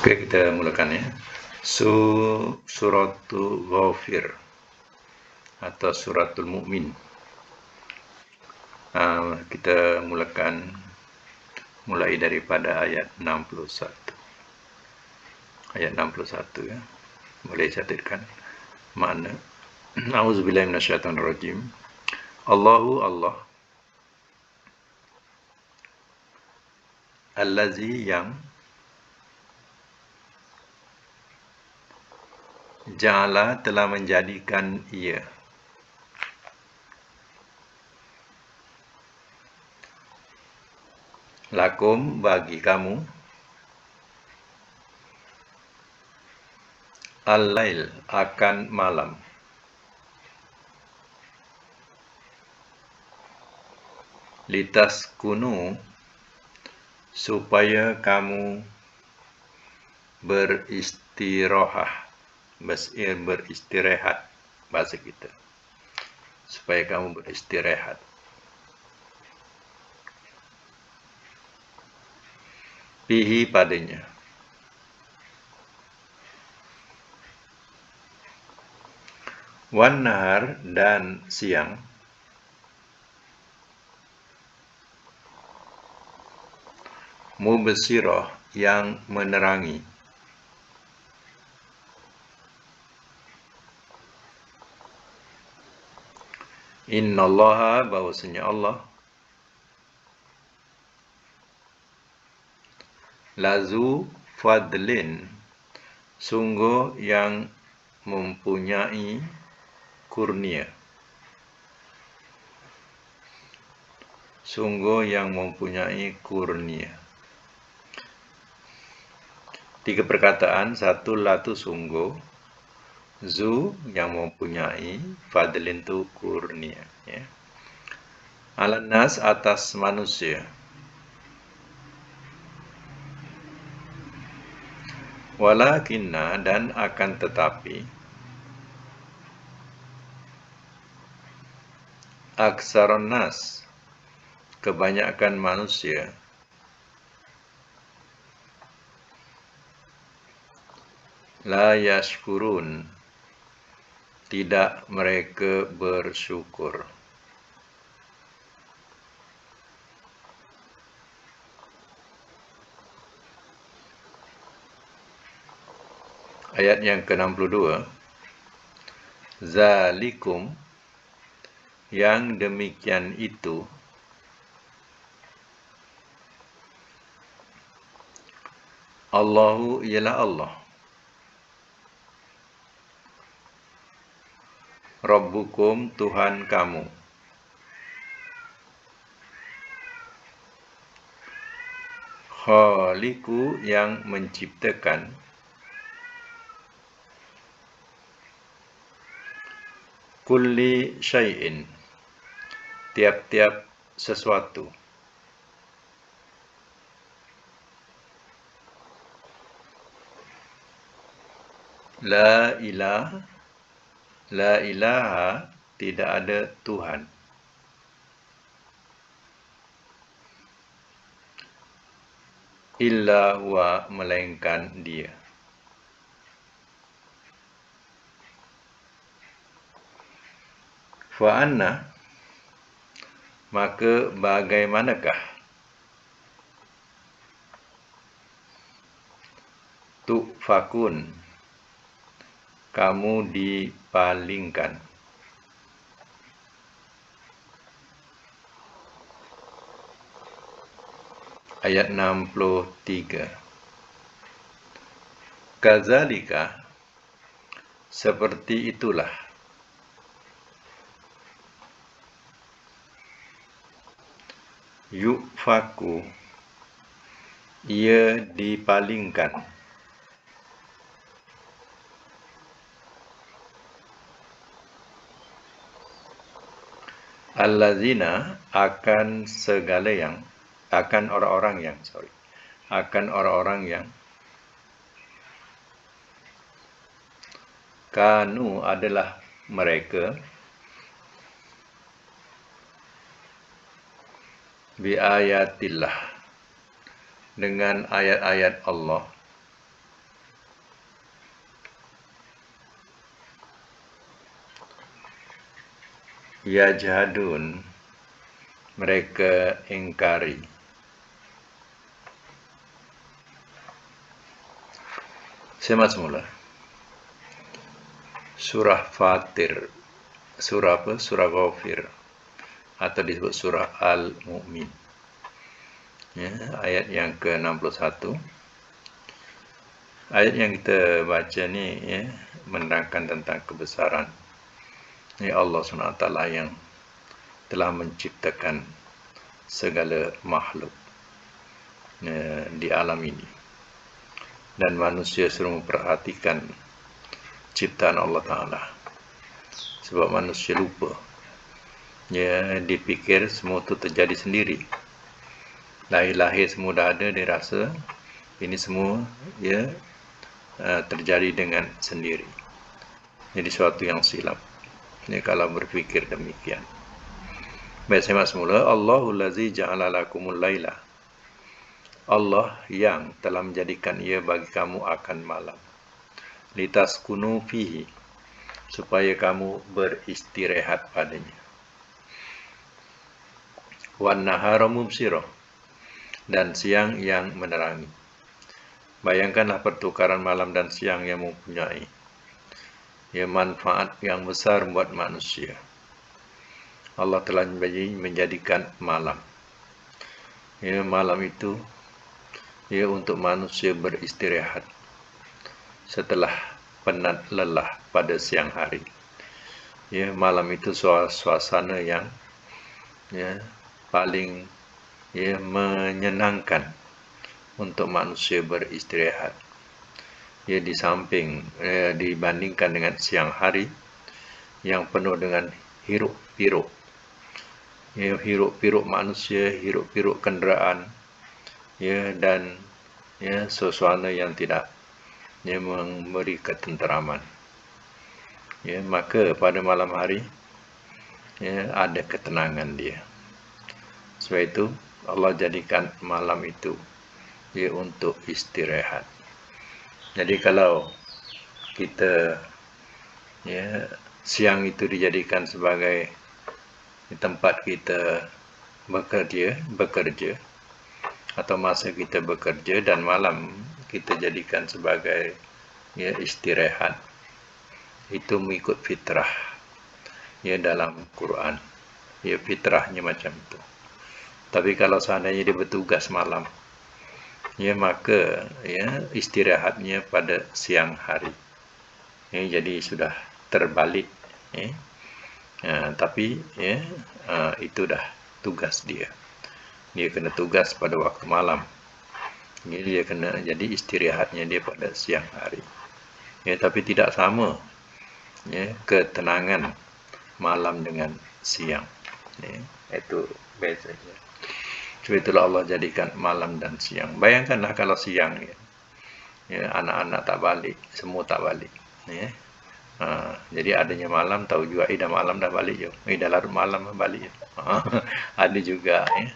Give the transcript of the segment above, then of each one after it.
Oke, kita mulakan ya. Suratul Ghafir atau Suratul Mukmin. Kita mulakan mulai daripada ayat 61. Ayat 61 ya. Boleh catatkan makna. A'udzubillahi minasyaitonirrajim. Allahu Allah. Allazi yang Ja'ala telah menjadikan ia lakum bagi kamu al-lail akan malam litaskunu supaya kamu beristirahat bahasa kita, supaya kamu beristirahat. Fihi padanya. Wan nahar dan siang. Mubsirah yang menerangi. Innallaha bahwasanya Allah lazu fadlin sungguh yang mempunyai kurnia. Sungguh yang mempunyai kurnia. 3 perkataan, satu latu sungguh, zu yang mempunyai, fadlin tu kurnia ya. Alannas atas manusia. Walakinna dan akan tetapi aksaron nas kebanyakan manusia la yashkurun tidak mereka bersyukur. Ayat yang ke-62. Zalikum yang demikian itu Allahu ialah Allah Rabbukum Tuhan kamu Khaliku yang menciptakan kulli syai'in tiap-tiap sesuatu. La ilaha tidak ada Tuhan illa huwa melainkan dia. Fa anna maka bagaimanakah tufakun kamu dipalingkan. Ayat 63. Kazalika seperti itulah yufaku ia dipalingkan allazina akan segala yang akan orang-orang yang kanu adalah mereka bi ayatillah dengan ayat-ayat Allah Yajhadun, mereka ingkari. Semak semula. Surah Fatir, surah apa? Surah Ghafir, atau disebut surah Al-Mu'min. Ya, ayat yang ke-61. Ayat yang kita baca ni ya, menerangkan tentang kebesaran ya Allah SWT yang telah menciptakan segala makhluk ya, di alam ini. Dan manusia suruh memperhatikan ciptaan Allah Ta'ala. Sebab manusia lupa. Ya, dipikir semua itu terjadi sendiri. Lahir-lahir semua dah ada, dia rasa ini semua ya terjadi dengan sendiri. Jadi suatu yang silap. Ya, kalau berfikir demikian. Baik, semak semula. Allahul lazi ja'ala lakumul laila. Allah yang telah menjadikan ia bagi kamu akan malam. Litaskunu fihi, supaya kamu beristirahat padanya. Wan nahara mubsirah, dan siang yang menerangi. Bayangkanlah pertukaran malam dan siang yang mempunyai ya manfaat yang besar buat manusia. Allah telah menjadikan malam. Ya, malam itu ya untuk manusia beristirahat setelah penat lelah pada siang hari. Ya, malam itu suasana yang ya paling ya menyenangkan untuk manusia beristirahat. Ya, di samping dibandingkan dengan siang hari yang penuh dengan hiruk-pikuk. Ya, hiruk-pikuk manusia, hiruk-pikuk kenderaan, ya, dan ya suasana yang tidak ya memberi ketenteraman. Ya, maka pada malam hari ya ada ketenangan dia. Sebab itu Allah jadikan malam itu ya untuk istirahat. Jadi kalau kita ya siang itu dijadikan sebagai tempat kita bekerja atau masa kita bekerja, dan malam kita jadikan sebagai ya istirahat, itu mengikut fitrah ya dalam Quran. Ya, fitrahnya macam itu. Tapi kalau seandainya dia bertugas malam, ya maka ya istirahatnya pada siang hari. Ya, jadi sudah terbalik. Ya. Tapi ya itu dah tugas dia. Dia kena tugas pada waktu malam. Ya, dia kena jadi istirahatnya dia pada siang hari. Ya, tapi tidak sama ya ketenangan malam dengan siang. Ya, itu bezanya. Sebab itulah Allah jadikan malam dan siang. Bayangkanlah kalau siang ya anak-anak tak balik, semua tak balik. Ya. Jadi adanya malam, tahu juga dah malam dah balik je. Dah larut malam balik je. Ada juga ya.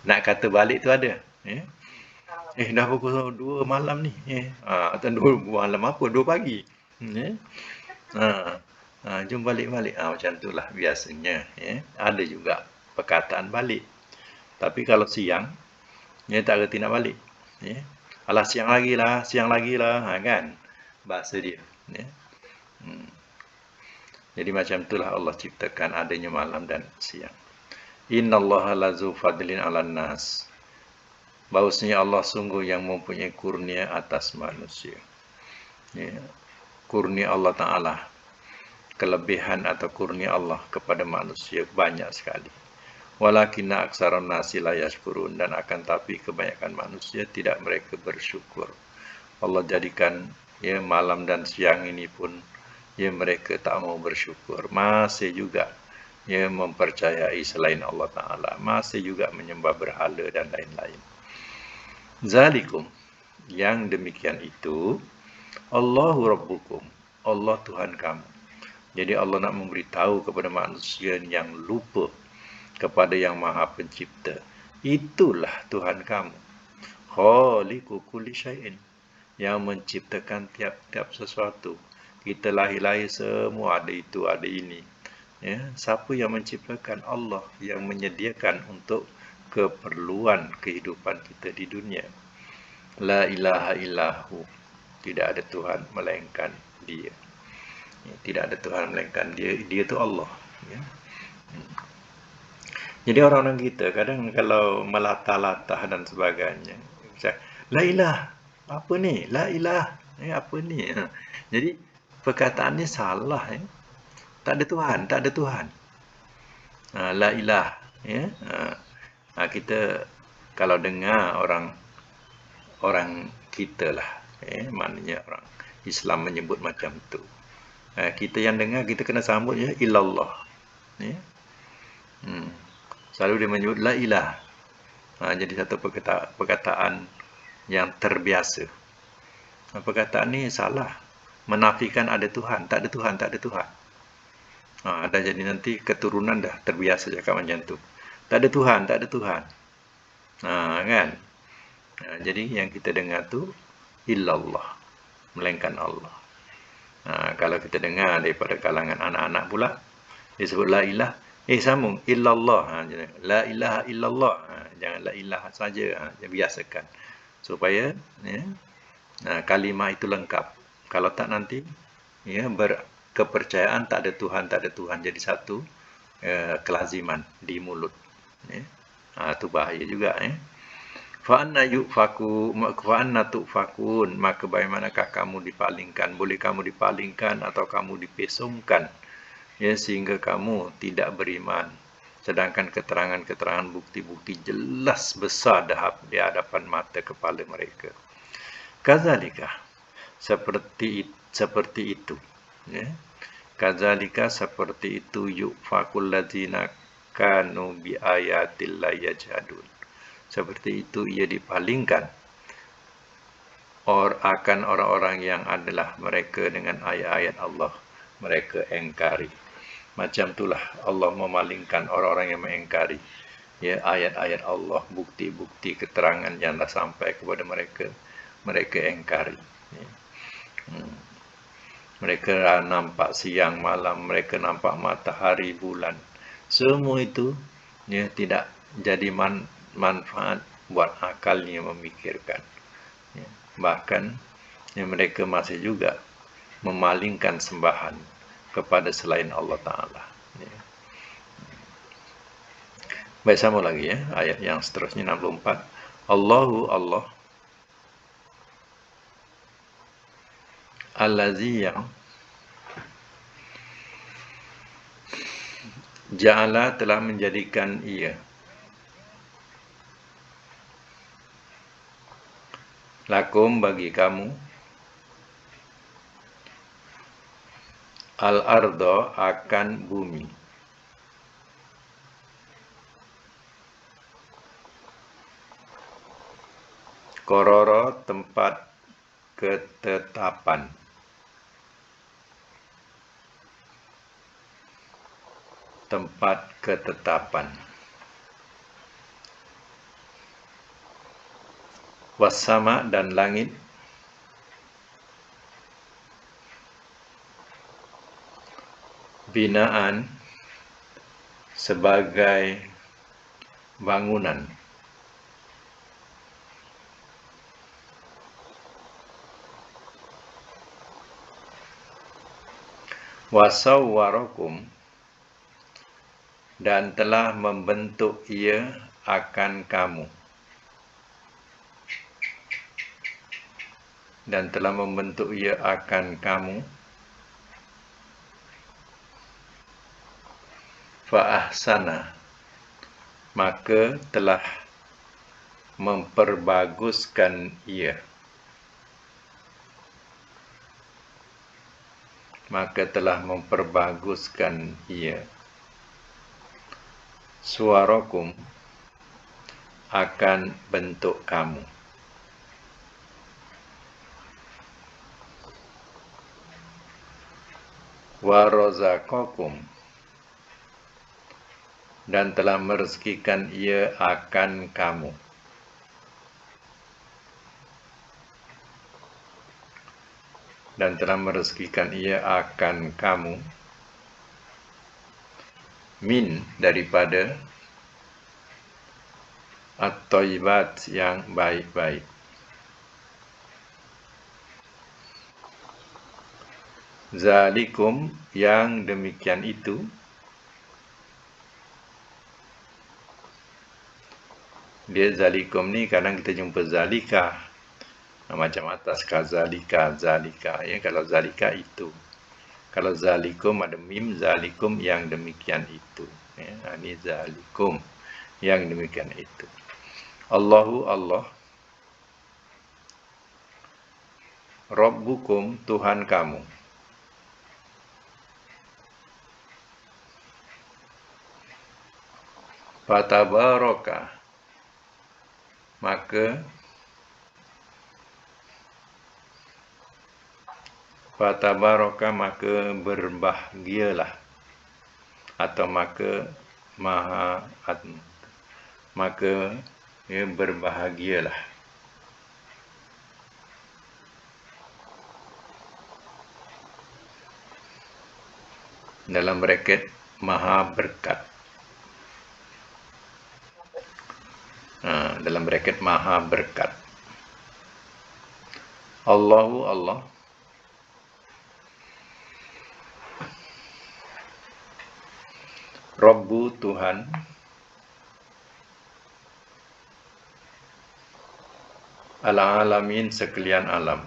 Nak kata balik tu ada. Ya. Dah pukul 2 malam ni. Atau 2 malam apa? 2 pagi. Ya. Jom balik-balik. Macam itulah biasanya. Ya. Ada juga perkataan balik. Tapi kalau siang, dia tak reti nak balik. Ya. Alah, siang lagi lah. Kan? Bahasa dia. Ya. Jadi macam itulah Allah ciptakan adanya malam dan siang. Innallaha lazu fadlin 'alan nas. Bahwasanya Allah sungguh yang mempunyai kurnia atas manusia. Ya. Kurnia Allah Ta'ala, kelebihan atau kurnia Allah kepada manusia banyak sekali. Walakinna aksarun nasi la yashkurun, dan akan tapi kebanyakan manusia tidak mereka bersyukur. Allah jadikan ya malam dan siang ini pun ya mereka tak mau bersyukur, masih juga ya mempercayai selain Allah Ta'ala, masih juga menyembah berhala dan lain-lain. Zalikum, yang demikian itu, Allahu Rabbukum, Allah Tuhan kamu. Jadi Allah nak memberitahu kepada manusia yang lupa kepada yang Maha Pencipta, itulah Tuhan kamu. Khaliqu kulli syai'in, yang menciptakan tiap-tiap sesuatu. Kita lahir-lahir semua ada itu, ada ini. Ya, siapa yang menciptakan? Allah yang menyediakan untuk keperluan kehidupan kita di dunia. La ilaha illahu. Tidak ada Tuhan melainkan Dia. Ya, tidak ada Tuhan melainkan Dia. Dia itu Allah. Ya. Jadi orang-orang kita kadang kalau melatah-latah dan sebagainya, macam, la ilah, apa ni? La ilah, apa ni? Ha. Jadi perkataan ni salah. Ya. Tak ada Tuhan, tak ada Tuhan. La ilah. Ya. Kita kalau dengar orang kita lah, maknanya orang Islam menyebut macam tu. Kita yang dengar, kita kena sambut je illallah. Ya. Selalu dia menyebut la ilah. Jadi satu perkataan yang terbiasa. Perkataan ni salah. Menafikan ada Tuhan. Tak ada Tuhan, tak ada Tuhan. Dah jadi nanti keturunan dah terbiasa cakap macam tu. Tak ada Tuhan, tak ada Tuhan. Kan? Jadi yang kita dengar tu illallah. Melainkan Allah. Kalau kita dengar daripada kalangan anak-anak pula, dia sebut la ilah. Sambung illallah. La ilaha illallah. Jangan la ilaha saja. Biasakan. Supaya kalimah itu lengkap. Kalau tak nanti berkepercayaan tak ada Tuhan, tak ada Tuhan. Jadi satu kelaziman di mulut. Itu bahaya juga. Fa'anna tu'fakun, maka bagaimanakah kamu dipalingkan? Boleh kamu dipalingkan atau kamu dipesongkan, sehingga kamu tidak beriman. Sedangkan keterangan-keterangan bukti-bukti jelas besar di hadapan mata kepala mereka. Kazalika, seperti itu. Kazalika, seperti itu, yufakul ladzina kanu bi ayatillahi yajhadun. Seperti itu ia dipalingkan akan orang-orang yang adalah mereka dengan ayat-ayat Allah mereka engkari. Macam itulah Allah memalingkan orang-orang yang mengingkari ayat-ayat Allah, bukti-bukti keterangan yang dah sampai kepada mereka, mereka engkari. Mereka nampak siang malam, mereka nampak matahari, bulan. Semua itu tidak jadi manfaat buat akalnya memikirkan. Bahkan mereka masih juga memalingkan sembahan kepada selain Allah Ta'ala. Baik, sama lagi ayat yang seterusnya 64. Allahu Allah Allazi yang Ja'ala telah menjadikan ia lakum bagi kamu al-ardo akan bumi, kororo tempat ketetapan, wassama dan langit, binaan sebagai bangunan, wasawwarakum dan telah membentuk ia akan kamu, fa'ahsana maka telah memperbaguskan ia, suarakum akan bentuk kamu, warazaqakum dan telah merezekikan ia akan kamu, min daripada at-thayyibat yang baik-baik. Zalikum yang demikian itu. Dia zalikum ni kadang kita jumpa zalika. Macam atas kazalika, zalika. Ya, kalau zalika itu. Kalau zalikum ada mim, zalikum yang demikian itu. Ya, ini zalikum yang demikian itu. Allahu Allah. Rabbukum Tuhan kamu. Fatabaraka. Maka Fatabaraka maka berbahagialah, atau maka berbahagialah. Dalam braket maha berkat. Dalam braket maha berkat. Allahu Allah. Rabbu Tuhan. Al-alamin sekalian alam.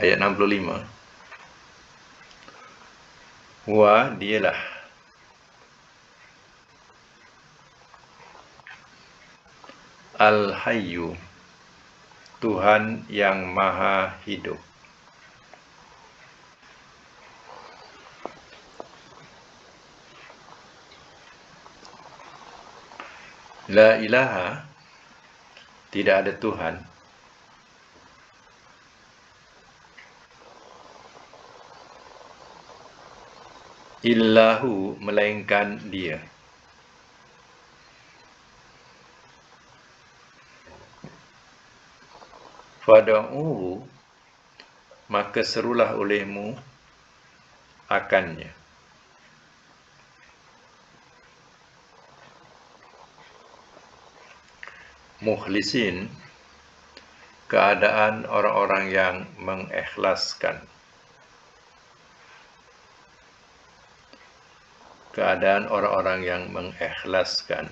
Ayat 65. Wa dialah Al-Hayyu Tuhan yang maha hidup. La ilaha, tidak ada Tuhan illahu, melainkan dia. Fada'uhu, maka serulah olehmu akannya. Mukhlisin, keadaan orang-orang yang mengikhlaskan. Keadaan orang-orang yang mengikhlaskan.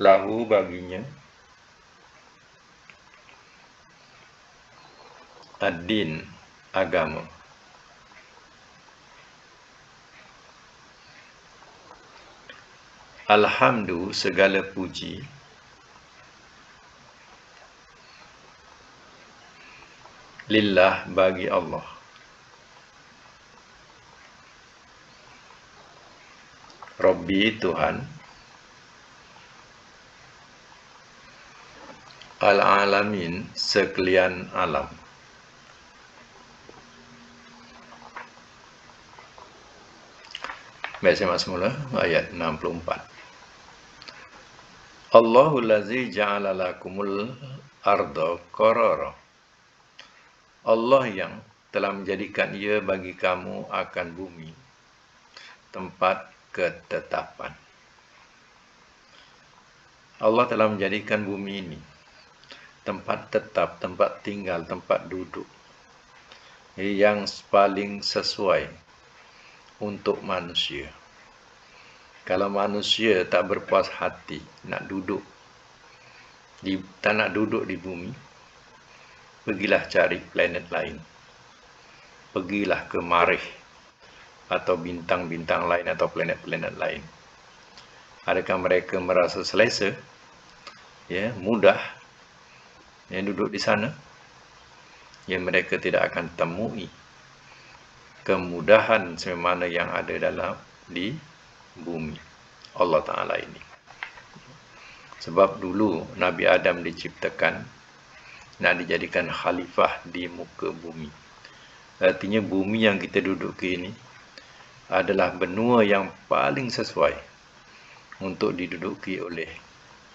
Lahu baginya ad-din, agama. Alhamdu, segala puji. Lillah, bagi Allah. Rabbi, Tuhan. Al-alamin, sekalian alam. Baik, saya masuk mula ayat 64. Allahul lazi ja'ala lakumul arda qarara. Allah yang telah menjadikan ia bagi kamu akan bumi tempat ketetapan. Allah telah menjadikan bumi ini tempat tetap, tempat tinggal, tempat duduk yang paling sesuai untuk manusia. Kalau manusia tak berpuas hati nak duduk tak nak duduk di bumi, pergilah cari planet lain. Pergilah ke Marikh atau bintang-bintang lain atau planet-planet lain. Adakah mereka merasa selesa? Ya, mudah duduk di sana? Ya, mereka tidak akan temui kemudahan semana yang ada di bumi Allah Ta'ala ini. Sebab dulu Nabi Adam diciptakan nak dijadikan khalifah di muka bumi. Artinya bumi yang kita duduki ini adalah benua yang paling sesuai untuk diduduki oleh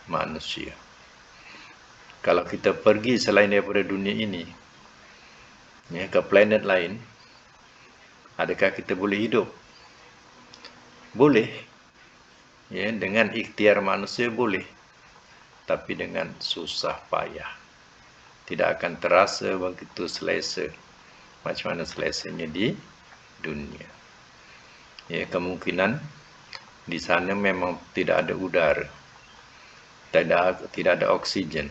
manusia. Kalau kita pergi selain daripada dunia ini, ya, ke planet lain, adakah kita boleh hidup? Boleh. Ya, dengan ikhtiar manusia boleh. Tapi dengan susah payah. Tidak akan terasa begitu selesa. Macam mana selesanya di dunia. Ya, kemungkinan di sana memang tidak ada udara. Tidak ada oksigen.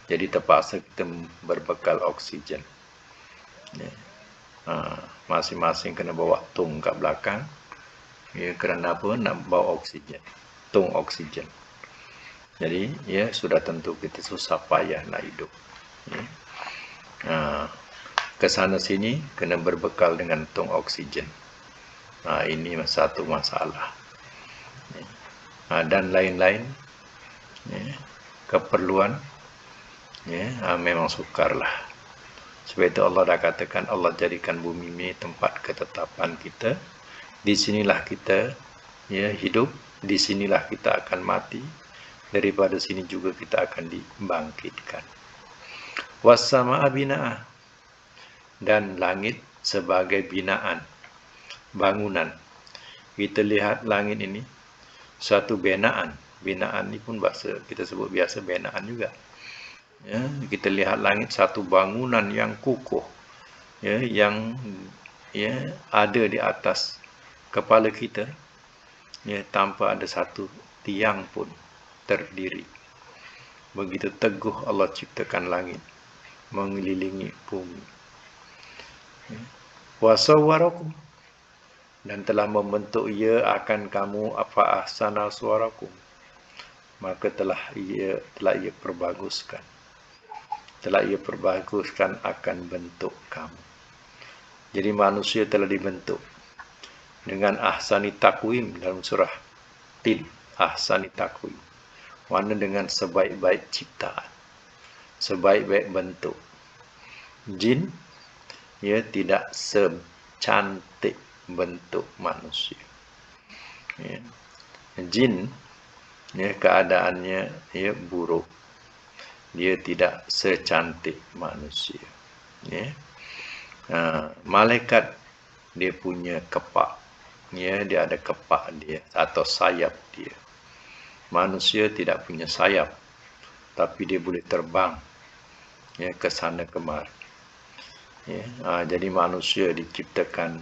Jadi terpaksa kita berbekal oksigen. Ya. Masing-masing kena bawa tung kat belakang. Ya, kerana apa? Nak bawa oksigen. Tung oksigen. Jadi, ya, sudah tentu kita susah payah nak hidup. Ya. Ke sana sini kena berbekal dengan tung oksigen. Ini satu masalah. Ya. Dan lain-lain, ya, keperluan, ya, memang sukarlah. Sebab itu Allah dah katakan, Allah jadikan bumi ini tempat ketetapan kita. Di sinilah kita, ya, hidup, di sinilah kita akan mati. Daripada sini juga kita akan dibangkitkan. Wassama'a bina'ah, dan langit sebagai binaan, bangunan. Kita lihat langit ini satu binaan. Binaan ini pun bahasa kita sebut biasa binaan juga. Ya, kita lihat langit satu bangunan yang kukuh, ya, yang, ya, ada di atas kepala kita, ya, tanpa ada satu tiang pun terdiri. Begitu teguh Allah ciptakan langit mengelilingi bumi. Ya. Wasawwarakum, dan telah membentuk ia akan kamu apa ahsana suarakum, maka telah ia perbaguskan. Telah ia perbaguskan akan bentuk kamu. Jadi manusia telah dibentuk dengan ahsani takwim dalam surah Tin, ahsani takwim. Mana dengan sebaik-baik ciptaan, sebaik-baik bentuk. Jin, ya, tidak secantik bentuk manusia. Ya. Jin, ya, keadaannya, ya, buruk. Dia tidak secantik manusia. Ya. Malaikat dia punya kepak. Ya, dia ada kepak dia atau sayap dia. Manusia tidak punya sayap, tapi dia boleh terbang, ya, ke sana kemari. Ya, jadi manusia diciptakan,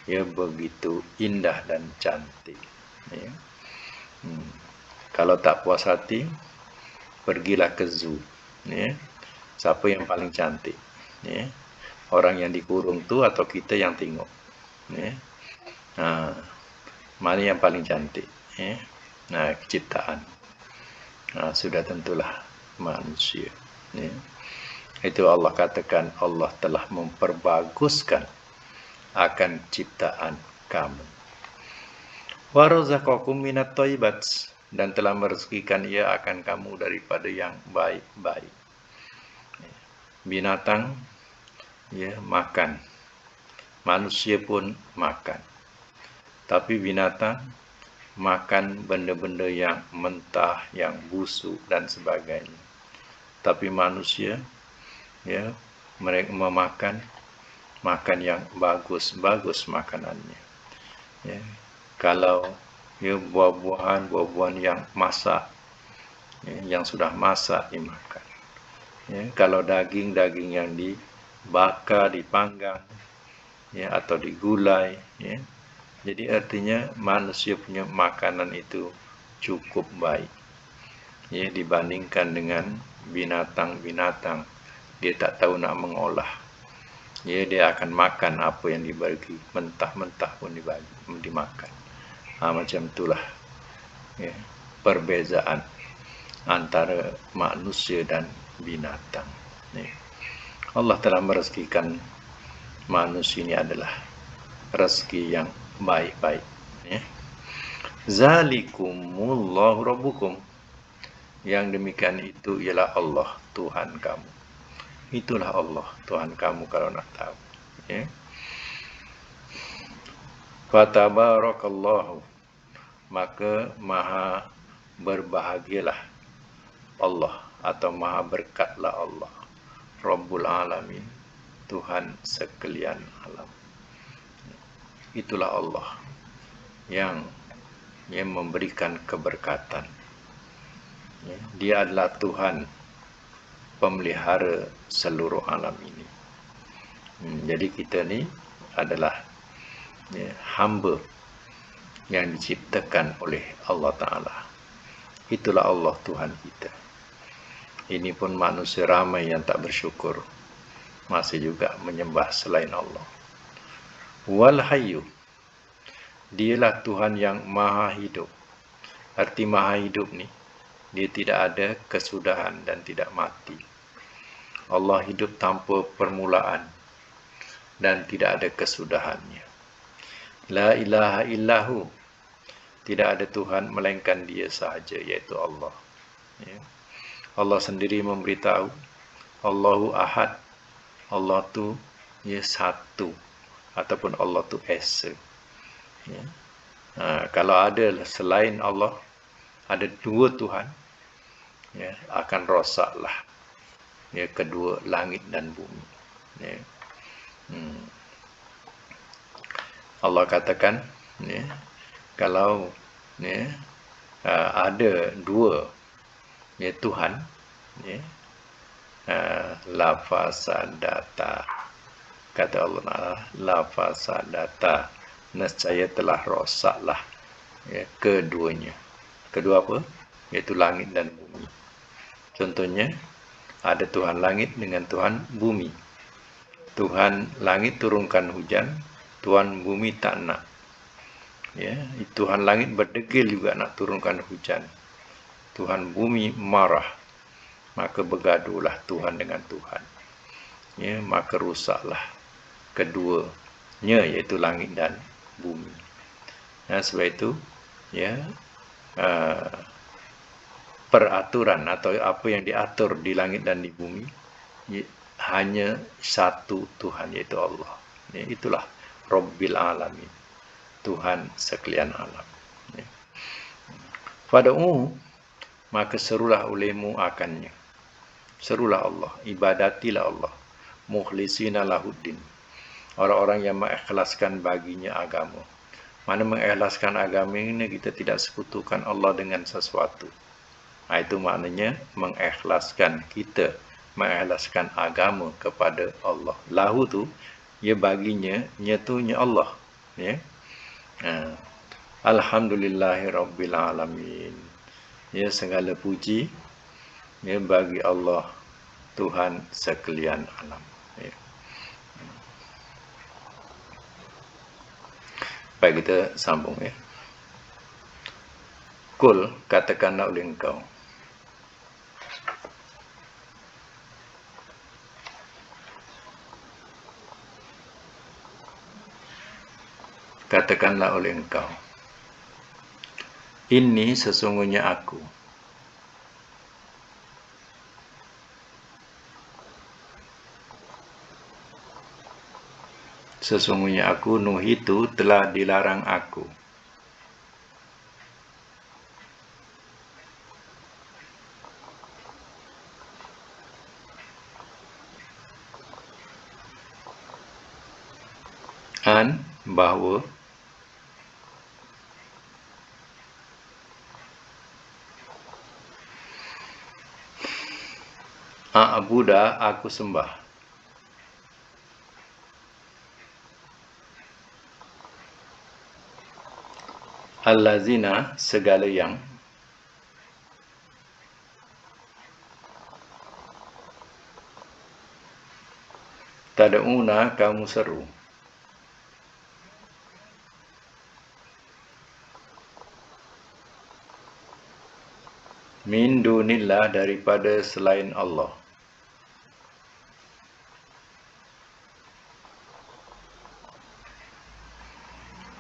ya, begitu indah dan cantik. Ya. Kalau tak puas hati, pergilah ke zoo. Ya. Siapa yang paling cantik? Ya. Orang yang dikurung tu atau kita yang tengok? Ya. Mana yang paling cantik? Ya. Ciptaan. Sudah tentulah manusia. Ya. Itu Allah katakan, Allah telah memperbaguskan akan ciptaan kamu. Wa razaqakum minat thayyibat, dan telah merezekikan ia akan kamu daripada yang baik-baik. Binatang, ya, makan. Manusia pun makan. Tapi binatang makan benda-benda yang mentah, yang busuk dan sebagainya. Tapi manusia, ya, mereka memakan yang bagus makanannya. Ya. Kalau, ya, buah-buahan yang masak, ya, yang sudah masak dimakan. Ya. Kalau daging yang dibakar, dipanggang, ya, atau digulai, ya. Jadi artinya manusia punya makanan itu cukup baik, ya, dibandingkan dengan binatang-binatang. Dia tak tahu nak mengolah. Ya, dia akan makan apa yang dibagi, mentah-mentah pun dimakan. Macam itulah, ya, perbezaan antara manusia dan binatang. Ya. Allah telah merezekikan manusia ini adalah rezeki yang baik-baik. Ya. Zalikumullahu rabbukum, yang demikian itu ialah Allah Tuhan kamu. Itulah Allah Tuhan kamu kalau nak tahu. Ya. Fatabarakallahu, maka maha berbahagialah Allah atau maha berkatlah Allah, Rabbul Alamin, Tuhan sekalian alam. Itulah Allah yang memberikan keberkatan. Dia adalah Tuhan pemelihara seluruh alam ini. Jadi kita ni adalah hamba yang diciptakan oleh Allah Ta'ala. Itulah Allah Tuhan kita. Ini pun manusia ramai yang tak bersyukur, masih juga menyembah selain Allah. Wal Hayyu, dialah Tuhan yang maha hidup. Arti maha hidup ni, dia tidak ada kesudahan dan tidak mati. Allah hidup tanpa permulaan dan tidak ada kesudahannya. La ilaha illahu, tidak ada Tuhan melainkan Dia sahaja, yaitu Allah. Allah sendiri memberitahu, Allahu Ahad, Allah tu satu, ataupun Allah tu esa. Kalau ada selain Allah, ada dua Tuhan, akan rosaklah kedua langit dan bumi. Allah katakan, kalau ada dua Tuhan, la fasadata, kata Allah, la fasadata, nescaya telah rosaklah keduanya. Kedua apa? Iaitu langit dan bumi. Contohnya, ada Tuhan langit dengan Tuhan bumi. Tuhan langit turunkan hujan, Tuhan bumi tak nak. Tuhan langit berdegil juga nak turunkan hujan. Tuhan bumi marah. Maka bergaduhlah Tuhan dengan Tuhan. Maka rusaklah keduanya, iaitu langit dan bumi. Sebab itu, peraturan atau apa yang diatur di langit dan di bumi hanya satu Tuhan, yaitu Allah. Itulah Rabbil Alamin, Tuhan sekalian alam. Fad'u, maka serulah olehmu akannya. Serulah Allah, ibadatilah Allah, mukhlisina lahuddin, orang-orang yang mengikhlaskan baginya agama. Mana mengikhlaskan agama ini, kita tidak sekutukan Allah dengan sesuatu. Itu maknanya mengikhlaskan, kita mengikhlaskan agama kepada Allah. Lahu tu, baginya, nyatunya Allah. Alhamdulillahi Rabbil Alamin. Segala puji bagi Allah, Tuhan sekalian alam. Baik, kita sambung. Kul, katakanlah oleh engkau. Katakanlah oleh engkau, ini sesungguhnya aku. Sesungguhnya aku, nuhitu, telah dilarang aku. Bahawa a'buda, aku sembah. Allazina, segala yang. Tad'una, kamu seru. Min dunillah, daripada selain Allah.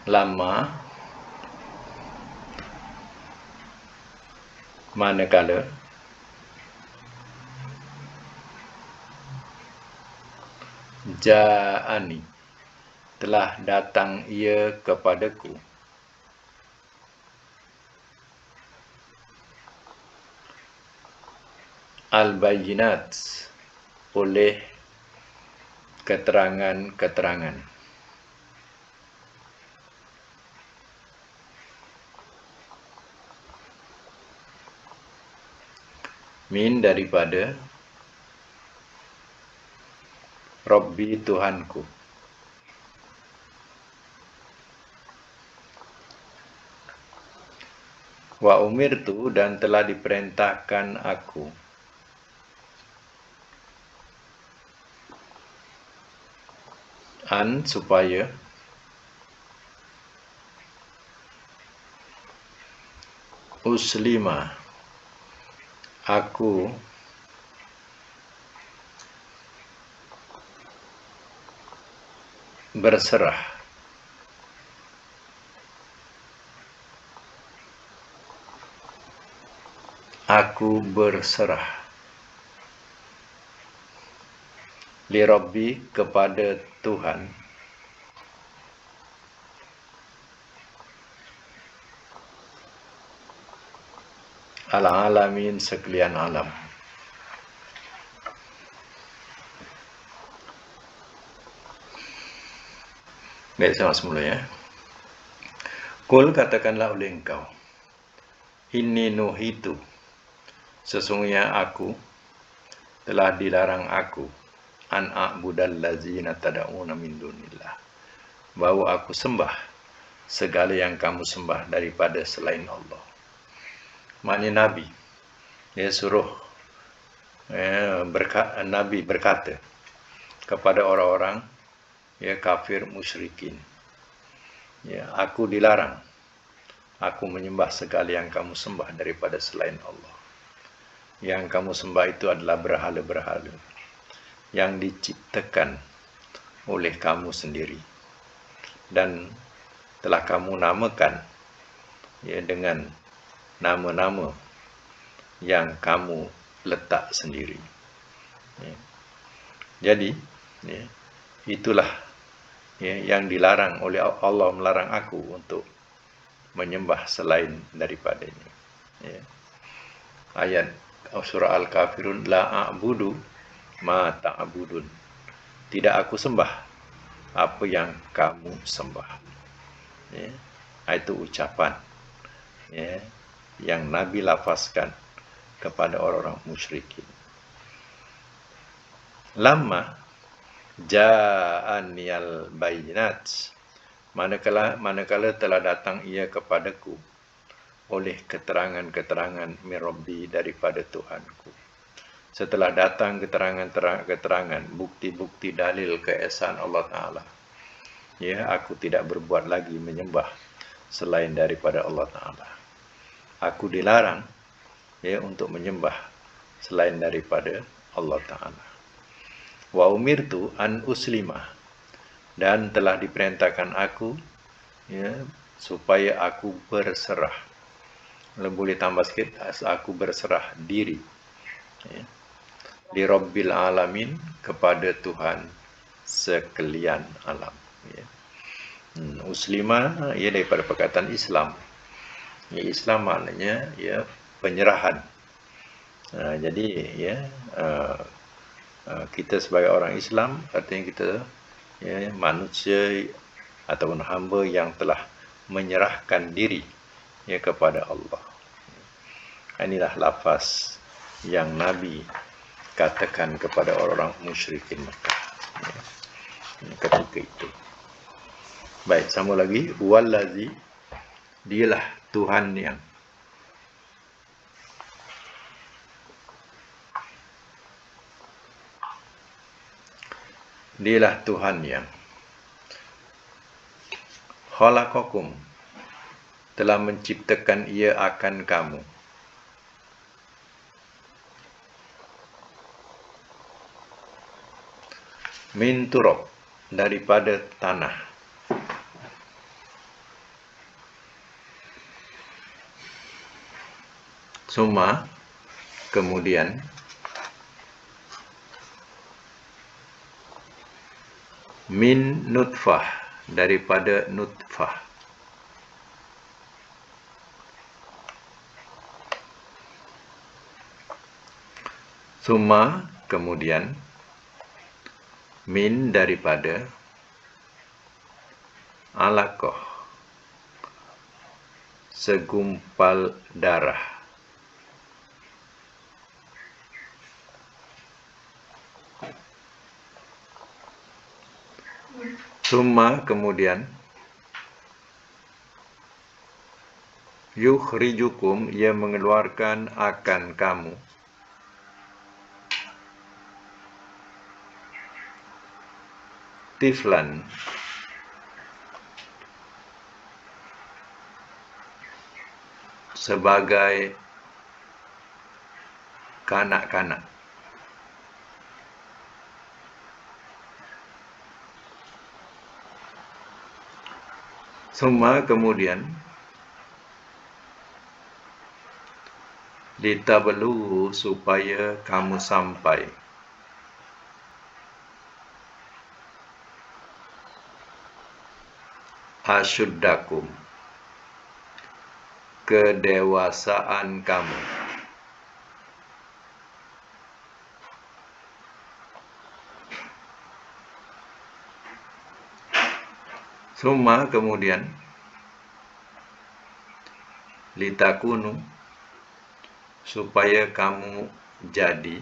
Lama, manakala ja'ani, telah datang ia kepadaku. al-bayyinat, oleh keterangan-keterangan. Min, daripada, Rabbi, Tuhanku. Wa umirtu, dan telah diperintahkan aku. An, supaya, uslima, aku berserah. Aku berserah. Li Rabbi, kepada Tuhan. Al-alamin, sekalian alam. Baik, sama semula ya. Kul, katakanlah oleh engkau. Inni nuhitu, sesungguhnya aku telah dilarang aku an a'budal ladzina tad'una min dunillah, bahwa aku sembah segala yang kamu sembah daripada selain Allah. Maknanya Nabi, dia suruh Nabi berkata kepada orang-orang kafir musyrikin, aku dilarang aku menyembah segala yang kamu sembah daripada selain Allah. Yang kamu sembah itu adalah berhala-berhala yang diciptakan oleh kamu sendiri dan telah kamu namakan dengan nama-nama yang kamu letak sendiri. Jadi itulah yang dilarang oleh Allah, melarang aku untuk menyembah selain daripadanya. Ayat surah Al-Kafirun, la a'budu ma ta'budun, tidak aku sembah apa yang kamu sembah. Itu ucapan yang Nabi lafazkan kepada orang-orang musyrikin. Lama ja'aniyal bayyinat, manakala telah datang ia kepadaku oleh keterangan-keterangan min Rabbi, daripada Tuhanku. Setelah datang keterangan, bukti-bukti dalil keesaan Allah Ta'ala, aku tidak berbuat lagi menyembah selain daripada Allah Ta'ala. Aku dilarang untuk menyembah selain daripada Allah Ta'ala. Wa umirtu an uslimah, dan telah diperintahkan aku supaya aku berserah. Boleh tambah sikit, aku berserah diri li Rabbil alamin, kepada Tuhan sekalian alam. Uslimah daripada perkataan Islam. Islam maknanya penyerahan. Jadi kita sebagai orang Islam, artinya kita manusia ataupun hamba yang telah menyerahkan diri kepada Allah. Inilah lafaz yang Nabi katakan kepada orang-orang musyrikin Mekah ketika itu. Baik, sama lagi, wallazi, dialah Tuhan yang khalaqakum, telah menciptakan ia akan kamu, min turab, daripada tanah, summa, kemudian, min nutfah, daripada nutfah, Summa kemudian min daripada alaqah segumpal darah. Summa kemudian yukhrijukum ia mengeluarkan akan kamu tiflan sebagai kanak-kanak. Summa kemudian litablu supaya kamu sampai asyuddakum kedewasaan kamu. Summa kemudian litakunu supaya kamu jadi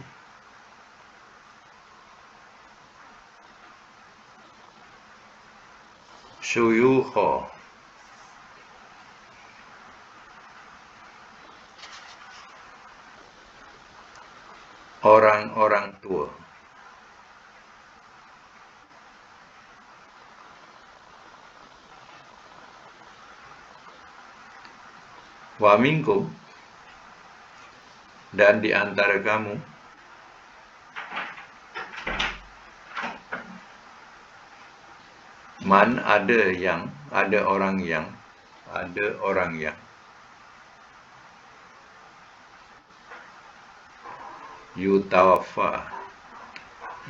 syuyukha orang-orang tua. Wa minkum dan di antara kamu man ada orang yang yutawaffa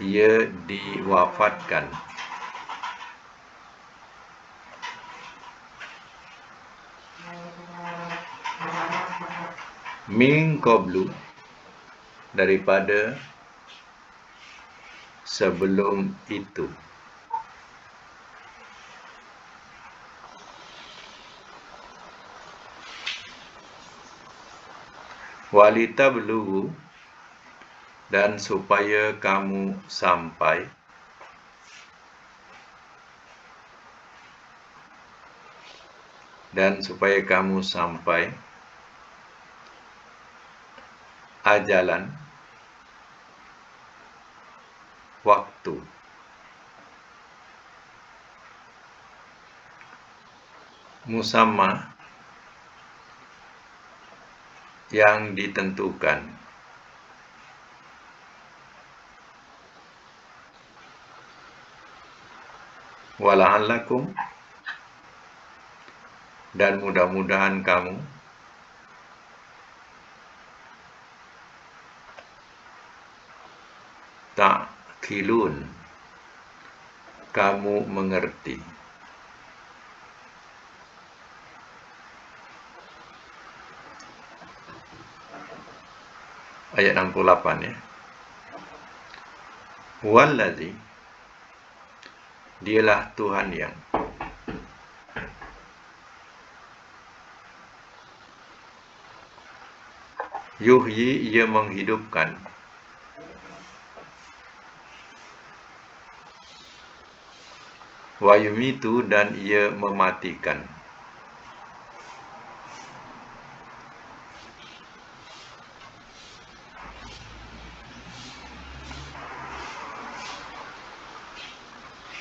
ia diwafatkan min qablu daripada sebelum itu. Walitablu dan supaya kamu sampai ajalan waktu musamma yang ditentukan. Wala'allakum dan mudah-mudahan kamu ta'qilun kamu mengerti. Ayat 68 ya. Wallazi dialah Tuhan yang yuhyi ia menghidupkan wa yumitu dan ia mematikan.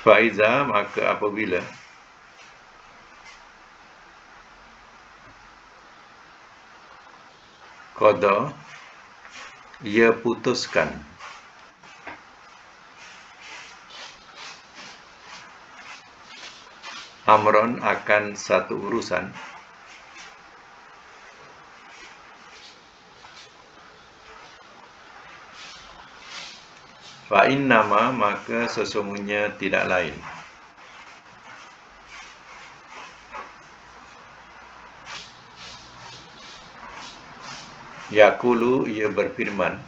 Faiza maka apabila qada ia putuskan amron akan satu urusan fa innama maka sesungguhnya tidak lain yaqulu ia berfirman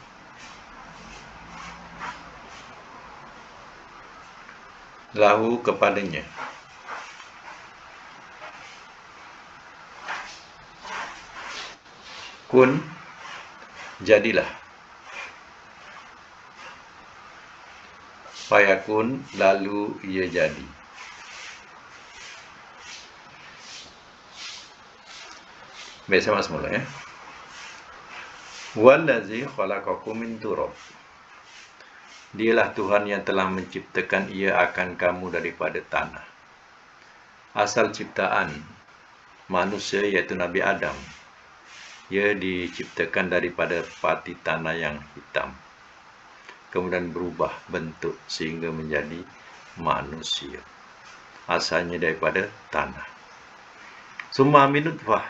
lahu kepadanya. Kun, jadilah. Fayakun, lalu ia jadi. Baik, sama semula ya. Wallazi khalaqakum min turab. Dialah Tuhan yang telah menciptakan ia akan kamu daripada tanah. Asal ciptaan manusia iaitu Nabi Adam, ia diciptakan daripada pati tanah yang hitam, kemudian berubah bentuk sehingga menjadi manusia. Asalnya daripada tanah. Summa min nutfah,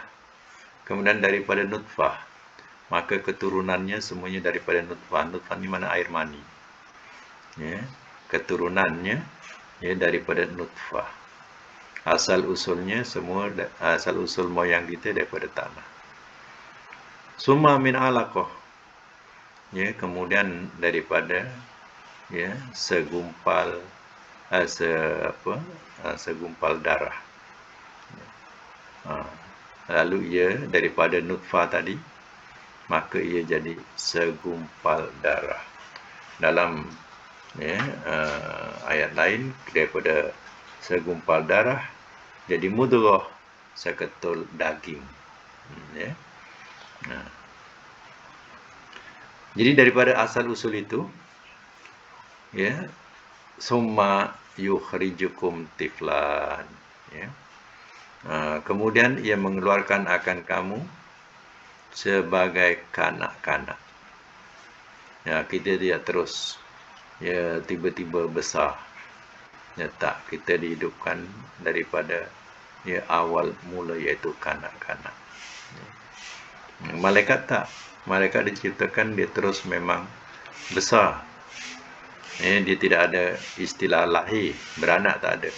kemudian daripada nutfah, maka keturunannya semuanya daripada nutfah. Nutfah ni mana? Air mani. Ya, keturunannya ya daripada nutfah. Asal usulnya semua, asal usul moyang kita daripada tanah. Summa min alaqah, ya, kemudian daripada ya segumpal segumpal darah. Lalu ia daripada nutfah tadi, maka ia jadi segumpal darah. Dalam ya, ayat lain, daripada segumpal darah jadi mudghah, seketul daging. Ya. Jadi daripada asal usul itu, ya, summa yukhrijukum tiflan, ya. Kemudian ia mengeluarkan akan kamu sebagai kanak-kanak. Ya, kita tidak terus ya tiba-tiba besar. Ya, tak, kita dihidupkan daripada ya awal mula iaitu kanak-kanak. Ya. Malaikat tak. Malaikat diciptakan dia terus memang besar. Ya, dia tidak ada istilah lahir, beranak tak ada.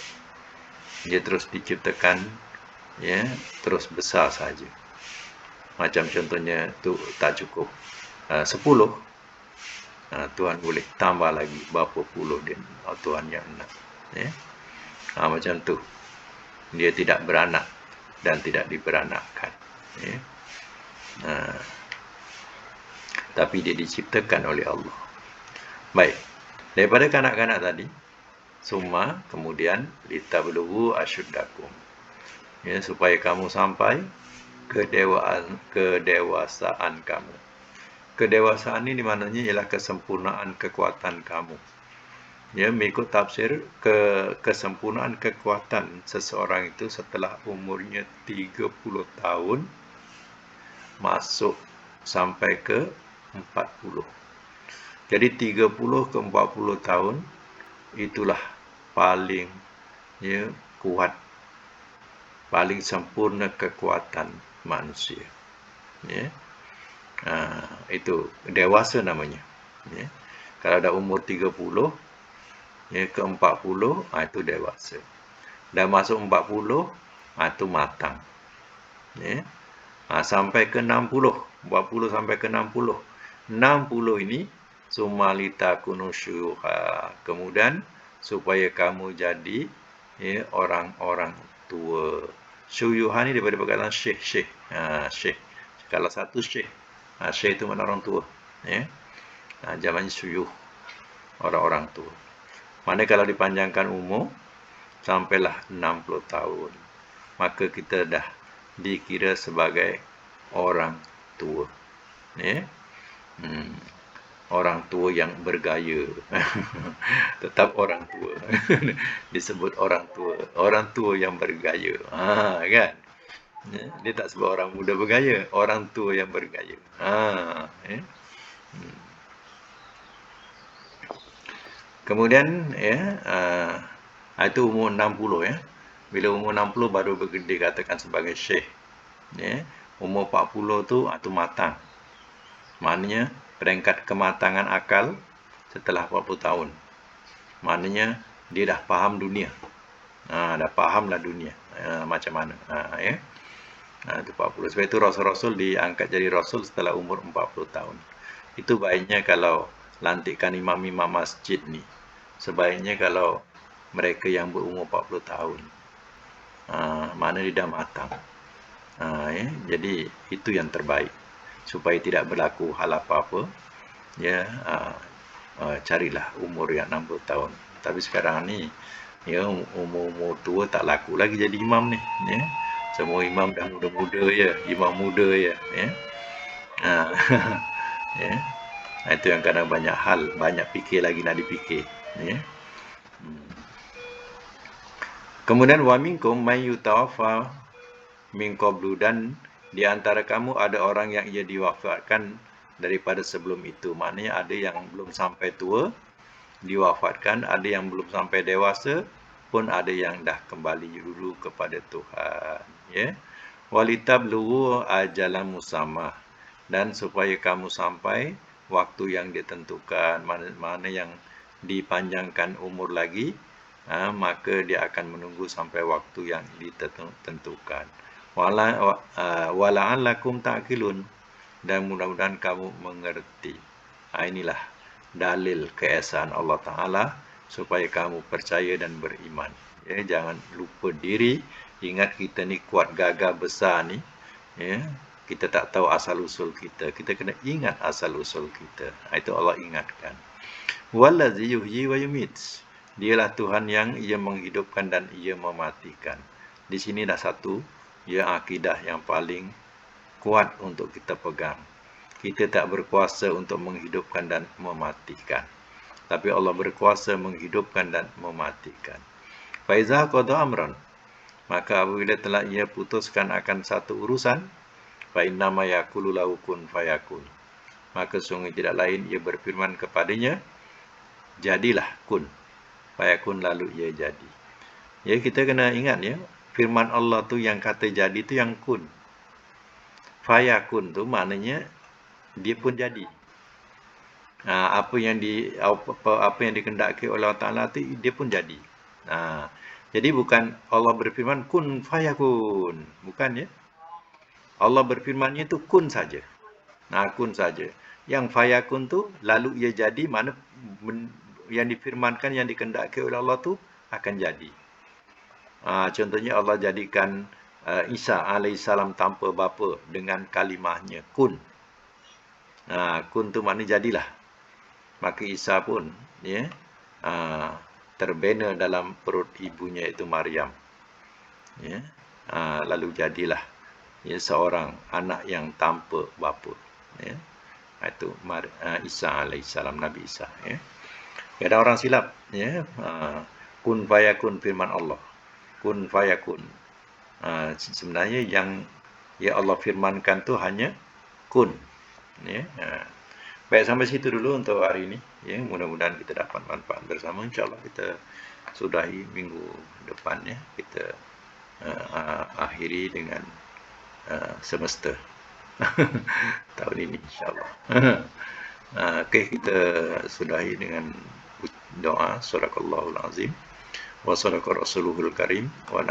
Dia terus diciptakan ya terus besar saja. Macam contohnya tu tak cukup 10, Tuhan boleh tambah lagi berapa puluh dia, Tuhan yang nak. Ya? Macam tu. Dia tidak beranak dan tidak diberanakkan. Ya? Tapi dia diciptakan oleh Allah. Baik. Daripada kanak-kanak tadi, summa kemudian litablughu asyuddakum. Ya, supaya kamu sampai kedewasaan kamu. Kedewasaan ini maknanya ialah kesempurnaan kekuatan kamu. Ya, mengikut tafsir, kesempurnaan kekuatan seseorang itu setelah umurnya 30 tahun masuk sampai ke 40. Jadi 30 ke 40 tahun itulah paling ya kuat, paling sempurna kekuatan manusia. Ya. Itu dewasa namanya. Ya. Kalau dah umur 30 ya ke 40, itu dewasa. Dah masuk 40, itu matang. Ya. Sampai ke 60, 40 sampai ke 60. 60 ini sumalita kunusyuha. Kemudian supaya kamu jadi ya orang-orang tua. Syuyuhan ini daripada perkataan syekh. Syekh. Kalau satu syekh. Syekh itu mana orang tua. Ya. Jamannya syuyuh. Orang-orang tua. Mana kalau dipanjangkan umur, sampailah 60 tahun. Maka kita dah dikira sebagai orang tua. Ya. Orang tua yang bergaya. Tetap orang tua. Disebut orang tua. Orang tua yang bergaya. Kan? Dia tak sebut orang muda bergaya. Orang tua yang bergaya. Ya. Kemudian ya, itu umur 60 ya. Bila umur 60 baru dikatakan sebagai syekh. Ya. Umur 40 tu matang. Maknanya peringkat kematangan akal setelah 40 tahun. Maknanya dia dah faham dunia. Dah fahamlah dunia. Macam mana. Ya. Itu 40. Sebab itu Rasul-Rasul diangkat jadi Rasul setelah umur 40 tahun. Itu baiknya kalau lantikan imam-imam masjid ni. Sebaiknya kalau mereka yang berumur 40 tahun. Mana dia dah matang. Ya. Jadi itu yang terbaik. Supaya tidak berlaku hal apa-apa, ya, carilah umur yang 60 tahun. Tapi sekarang ni, ya, umur tua tak laku lagi jadi imam ni. Ya. Semua imam dah muda-muda ya, imam muda ya. Ya. Ya. Itu yang kadang banyak hal, banyak fikir lagi nak dipikir. Ya. Kemudian wa minkum may yutawaffa min qablu, dan di antara kamu ada orang yang ia diwafatkan daripada sebelum itu. Maknanya ada yang belum sampai tua diwafatkan, ada yang belum sampai dewasa pun ada yang dah kembali dulu kepada Tuhan. Ya. Walitablu ajalan musamma, dan supaya kamu sampai waktu yang ditentukan, mana yang dipanjangkan umur lagi, maka dia akan menunggu sampai waktu yang ditentukan. Wala'allakum ta'qilun, dan mudah-mudahan kamu mengerti. Inilah dalil keesaan Allah Ta'ala supaya kamu percaya dan beriman. Ya, jangan lupa diri. Ingat kita ni kuat gagah besar ni. Ya, kita tak tahu asal-usul kita. Kita kena ingat asal-usul kita. Itu Allah ingatkan. Wallazi yuhyi wa yumit. Dialah Tuhan yang ia menghidupkan dan ia mematikan. Di sini dah satu, ya, akidah yang paling kuat untuk kita pegang. Kita tak berkuasa untuk menghidupkan dan mematikan. Tapi Allah berkuasa menghidupkan dan mematikan. Faiza qada amran, maka apabila telah ia putuskan akan satu urusan, fa innama yaqulu lahu kun fayakun, maka sungguh tidak lain ia berfirman kepadanya, jadilah, kun fayakun, lalu ia jadi. Ya, kita kena ingat ya, firman Allah tu yang kata jadi tu yang kun. Fayakun tu maknanya dia pun jadi. Apa yang dikehendaki oleh Allah Taala tu dia pun jadi. Jadi bukan Allah berfirman kun fayakun, bukan ya. Allah berfirmannya itu kun saja. Kun saja. Yang fayakun tu lalu ia jadi, mana yang difirmankan, yang dikehendaki oleh Allah tu akan jadi. Contohnya Allah jadikan Isa alaihissalam tanpa bapa dengan kalimahnya kun. Kun tu maknanya jadilah. Maka Isa pun, ya, terbina dalam perut ibunya itu Maryam. Ya, lalu jadilah, ya, seorang anak yang tanpa bapa. Ya. Itu Isa alaihissalam, Nabi Isa. Ya. Ada orang silap, ya, kun fayakun firman Allah. Kun fayakun. Sebenarnya yang ya Allah firmankan tu hanya kun. Ya. Baik, sampai situ dulu untuk hari ini. Ya, mudah-mudahan kita dapat manfaat bersama. InsyaAllah kita sudahi minggu depan. Ya. Kita akhiri dengan semester tahun ini, insyaAllah. Okey, kita sudahi dengan doa. Sadaqallahul azim wa sadaqa rasuluhul karim wa